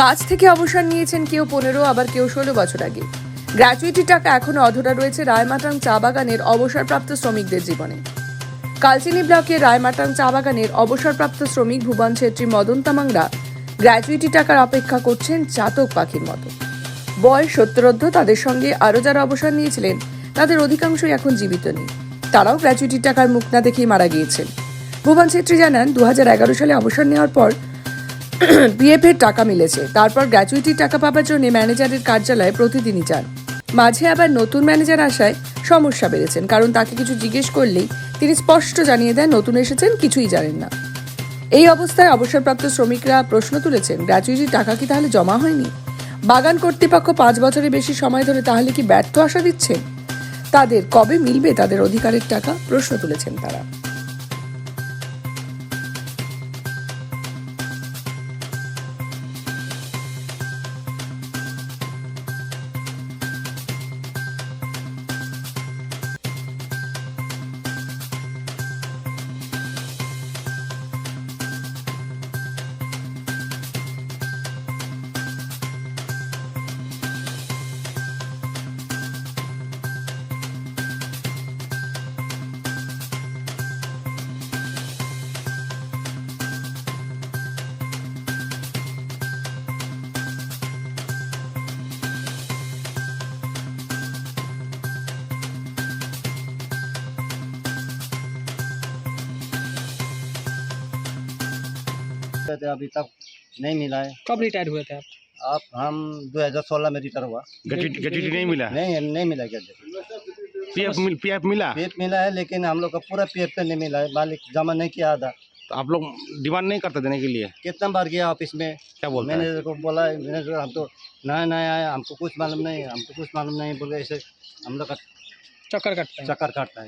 কাজ থেকে অবসর নিয়েছেন কেউ 15 আবার কেউ 16 বছর আগে। গ্র্যাচুইটি টাকা এখনো অধরা রয়েছে রায়মাটাং চা বাগানের অবসরপ্রাপ্ত শ্রমিকদের জীবনে। কালচিনি ব্লকের রায়মাটাং চা বাগানের অবসরপ্রাপ্ত শ্রমিক ভুবন ছেত্রী মদন তামাংরা গ্র্যাচুইটি টাকার অপেক্ষা করছেন চাতক পাখির মতো। বয়স 70 তাদের সঙ্গে আরও যারা অবসর নিয়েছিলেন তাদের অধিকাংশই এখন জীবিত নেই। তারাও গ্র্যাচুইটি টাকার মুখ না দেখেই মারা গিয়েছেন। ভুবন ছেত্রী জানান 2011 সালে অবসর নেওয়ার পর পিএফ এর টাকা মিলেছে। তারপর গ্র্যাচুইটির টাকা পাবার জন্য ম্যানেজারের কার্যালয়ে প্রতিদিনই যান। মাঝে আবার নতুন ম্যানেজার আসায় সমস্যা বেড়েছেন, কারণ তাকে কিছু জিজ্ঞেস করলেই তিনি স্পষ্ট জানিয়ে দেন নতুন এসেছেন, কিছুই জানেন না। এই অবস্থায় অবসরপ্রাপ্ত শ্রমিকরা প্রশ্ন তুলেছেন, গ্র্যাচুইটির টাকা কি তাহলে জমা হয়নি? বাগান কর্তৃপক্ষ 5 বছরের বেশি সময় ধরে তাহলে কি ব্যর্থ আশা দিচ্ছেন? তাদের কবে মিলবে তাদের অধিকারের টাকা? প্রশ্ন তুলেছেন তারা। थे अभी तक नहीं मिला है। कब रिटायर हुए थे आप? अब हम 2016 में रिटायर हुआ। ग्रेच्युटी नहीं मिला। नहीं मिला क्या? पीएफ मिला। पीएफ मिला है, लेकिन हम लोग का पूरा पीएफ पे नहीं मिला है। मालिक जमा नहीं किया था। तो आप लोग डिमांड नहीं करते देने के लिए? कितना बार गया ऑफिस में, क्या बोलते हैं? मैनेजर को बोला, मैनेजर हम तो नया आया, हमको कुछ मालूम नहीं बोले, ऐसे हम लोग का चक्कर काटते हैं। चक्कर काटता है।